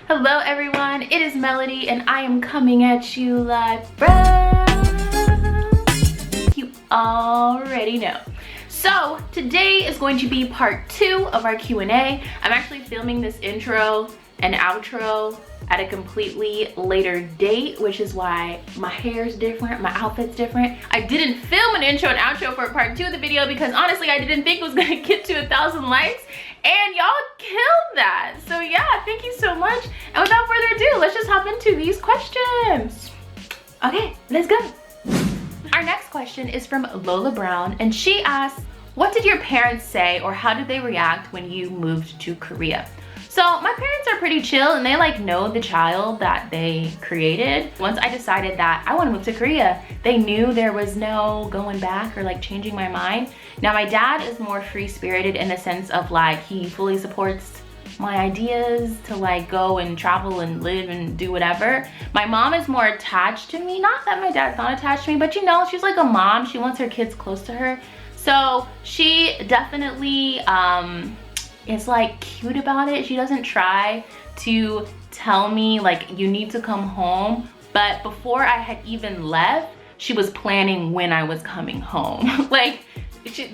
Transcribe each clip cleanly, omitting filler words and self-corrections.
Hello everyone, it is Melody and I am coming at you live from, you already know. So today is going to be part 2 of our Q&A. I'm actually filming this intro and outro at a completely later date, which is why my hair is different, my outfit's different. I didn't film an intro and outro for part 2 of the video because honestly I didn't think it was gonna get to 1,000 likes, and y'all killed that. So yeah, thank you so much. And without further ado, let's just hop into these questions. Okay, let's go. Our next question is from Lola Brown, and she asks, what did your parents say or how did they react when you moved to Korea? So my parents are pretty chill and they like know the child that they created. Once I decided that I want to move to Korea, they knew there was no going back or like changing my mind. Now my dad is more free-spirited in the sense of like he fully supports my ideas to like go and travel and live and do whatever. My mom is more attached to me. Not that my dad's not attached to me, but you know, she's like a mom. She wants her kids close to her. So she definitely is like cute about it. She doesn't try to tell me like you need to come home, but before I had even left, she was planning when I was coming home. Like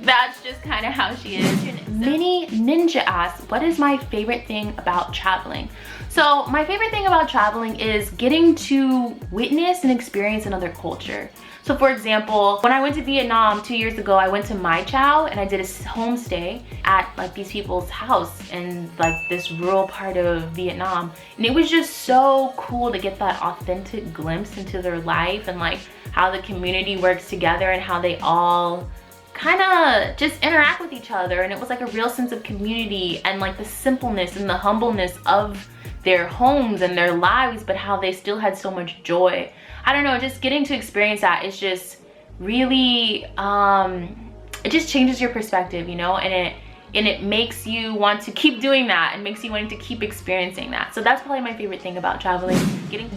that's just kind of how she is. Mini Ninja asks, what is my favorite thing about traveling? So my favorite thing about traveling is getting to witness and experience another culture. So for example, when I went to Vietnam 2 years ago, I went to Mai Chau and I did a homestay at like these people's house in like this rural part of Vietnam. And it was just so cool to get that authentic glimpse into their life and like how the community works together and how they all kind of just interact with each other. And it was like a real sense of community and like the simpleness and the humbleness of their homes and their lives, but how they still had so much joy. I don't know, just getting to experience that is just really, it just changes your perspective, you know, and it makes you want to keep doing that and makes you want to keep experiencing that. So that's probably my favorite thing about traveling.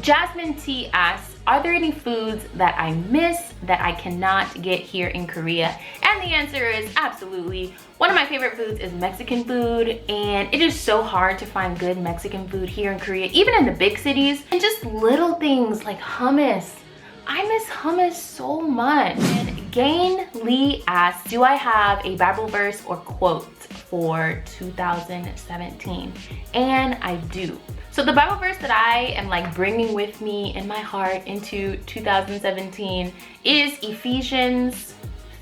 Jasmine T asks, are there any foods that I miss that I cannot get here in Korea? And the answer is absolutely. One of my favorite foods is Mexican food, and it is so hard to find good Mexican food here in Korea, even in the big cities. And just little things like hummus. I miss hummus so much. And Gain Lee asks, do I have a Bible verse or quote for 2017? And I do. So the Bible verse that I am like bringing with me in my heart into 2017 is Ephesians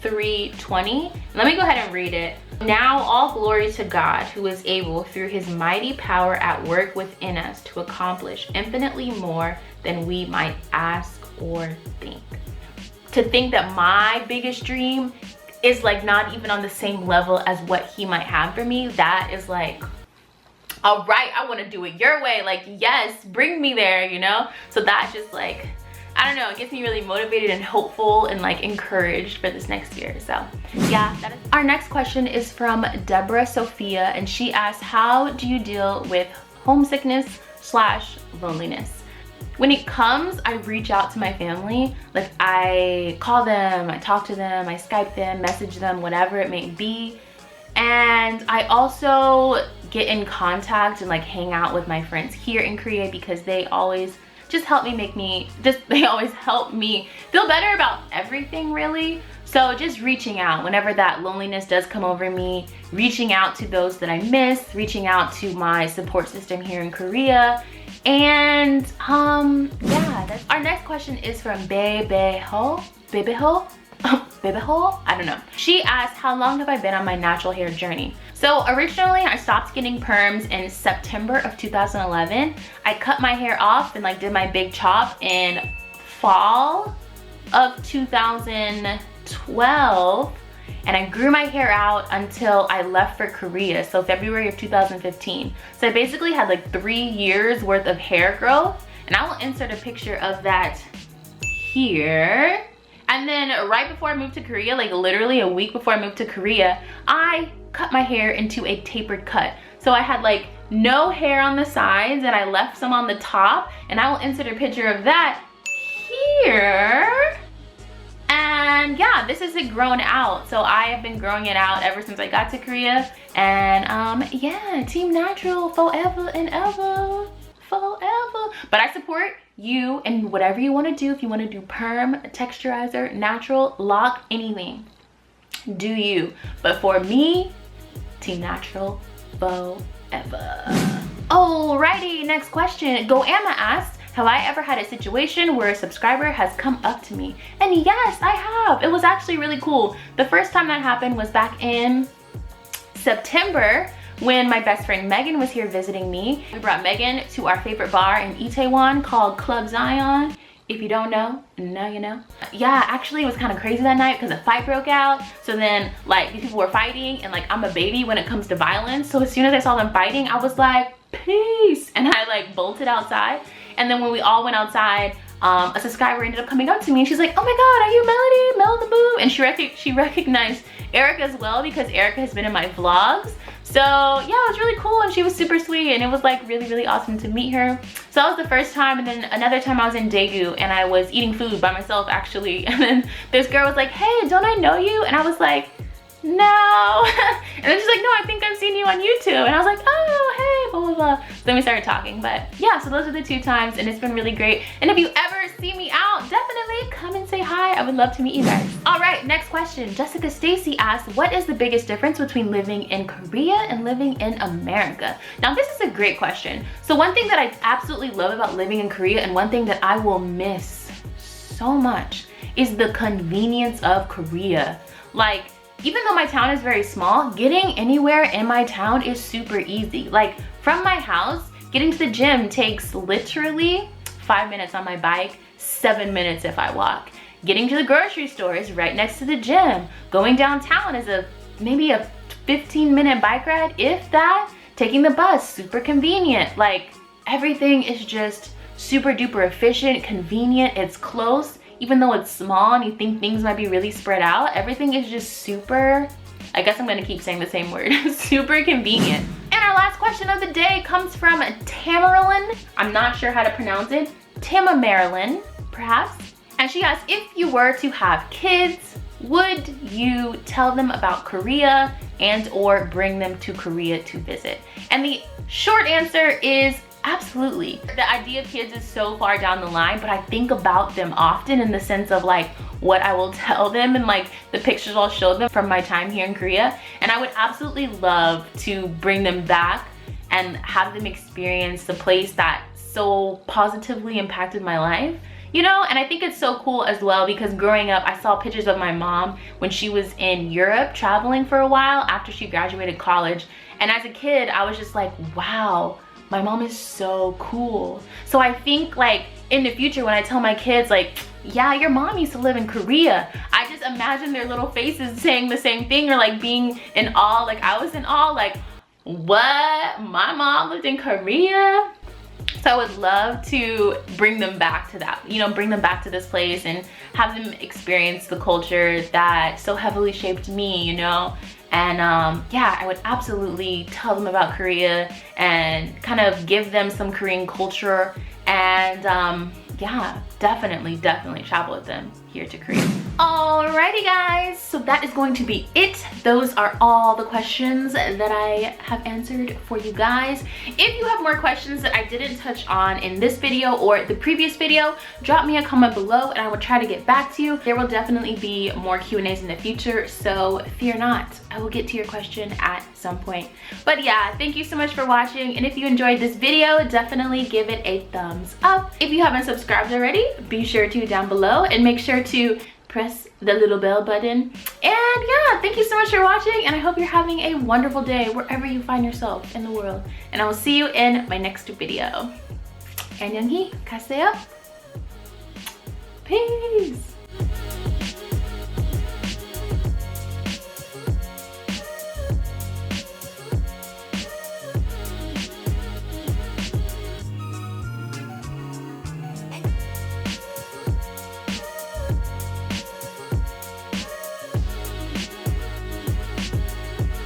3:20. Let me go ahead and read it. Now all glory to God, who is able through his mighty power at work within us to accomplish infinitely more than we might ask or think. To think that my biggest dream is like not even on the same level as what he might have for me, that is like, all right, I want to do it your way. Like, yes, bring me there, you know? So that just like, I don't know, it gets me really motivated and hopeful and like encouraged for this next year. So yeah, that is. Our next question is from Deborah Sophia, and she asks, how do you deal with homesickness / loneliness? When it comes, I reach out to my family. Like I call them, I talk to them, I Skype them, message them, whatever it may be. And I also get in contact and like hang out with my friends here in Korea because they always just help me they always help me feel better about everything really. So just reaching out whenever that loneliness does come over me, reaching out to those that I miss, reaching out to my support system here in Korea. And yeah, that's our next question is from Bebeho. I don't know. She asked, how long have I been on my natural hair journey? So originally I stopped getting perms in September of 2011. I cut my hair off and like did my big chop in fall of 2012. And I grew my hair out until I left for Korea, so February of 2015. So I basically had like 3 years worth of hair growth, and I will insert a picture of that here. And then right before I moved to Korea, like literally a week before I moved to Korea, I cut my hair into a tapered cut. So I had like no hair on the sides and I left some on the top, and I will insert a picture of that here. And yeah, this is it grown out. So I have been growing it out ever since I got to Korea. And yeah, Team Natural forever and ever. forever. But I support you and whatever you want to do. If you want to do perm, texturizer, natural, lock, anything, do you. But for me, team natural forever. Alrighty, next question. Goama asked, have I ever had a situation where a subscriber has come up to me? And yes, I have. It was actually really cool. The first time that happened was back in September when my best friend Megan was here visiting me. We brought Megan to our favorite bar in Itaewon called Club Zion. If you don't know, now you know. Yeah, actually it was kind of crazy that night because a fight broke out. So then like these people were fighting, and like I'm a baby when it comes to violence. So as soon as I saw them fighting, I was like, peace. And I like bolted outside. And then when we all went outside, a subscriber ended up coming up to me and she's like, oh my God, are you Melody, the Boo? And she recognized Erica as well because Erica has been in my vlogs. So yeah, it was really cool and she was super sweet and it was like really, really awesome to meet her. So that was the first time, and then another time I was in Daegu and I was eating food by myself actually. And then this girl was like, hey, don't I know you? And I was like, no. And then she's like, no, I think I've seen you on YouTube. And I was like, oh, hey, blah, blah, blah. So then we started talking. But yeah, so those are the 2 times and it's been really great. And if you ever see me out, definitely come and say hi. I would love to meet you guys. All right, next question. Jessica Stacy asked, what is the biggest difference between living in Korea and living in America? Now, this is a great question. So one thing that I absolutely love about living in Korea, and one thing that I will miss so much, is the convenience of Korea. Like, even though my town is very small, getting anywhere in my town is super easy. Like from my house, getting to the gym takes literally 5 minutes on my bike, 7 minutes if I walk. Getting to the grocery store is right next to the gym. Going downtown is maybe a 15-minute bike ride, if that. Taking the bus, super convenient. Like everything is just super duper efficient, convenient, it's close. Even though it's small and you think things might be really spread out, everything is just super, I guess I'm gonna keep saying the same word, super convenient. And our last question of the day comes from Tamerlyn. I'm not sure how to pronounce it. Tamamarylyn, perhaps. And she asks, if you were to have kids, would you tell them about Korea and or bring them to Korea to visit? And the short answer is absolutely. The idea of kids is so far down the line, but I think about them often in the sense of like what I will tell them and like the pictures I'll show them from my time here in Korea. And I would absolutely love to bring them back and have them experience the place that so positively impacted my life. You know, and I think it's so cool as well because growing up, I saw pictures of my mom when she was in Europe traveling for a while after she graduated college. And as a kid, I was just like, wow, my mom is so cool. So I think like in the future when I tell my kids like, yeah, your mom used to live in Korea, I just imagine their little faces saying the same thing or like being in awe, like I was in awe, like what? My mom lived in Korea? So I would love to bring them back to that, you know, bring them back to this place and have them experience the culture that so heavily shaped me, you know. And yeah, I would absolutely tell them about Korea and kind of give them some Korean culture. And yeah, definitely travel with them here to Korea. Alrighty guys, so that is going to be it. Those are all the questions that I have answered for you guys. If you have more questions that I didn't touch on in this video or the previous video, drop me a comment below and I will try to get back to you. There will definitely be more Q&As in the future, so fear not. I will get to your question at some point. But yeah, thank you so much for watching, and if you enjoyed this video, definitely give it a thumbs up. If you haven't subscribed already, be sure to down below and make sure to press the little bell button. And yeah, thank you so much for watching, and I hope you're having a wonderful day wherever you find yourself in the world. And I will see you in my next video. 안녕히 가세요. Peace.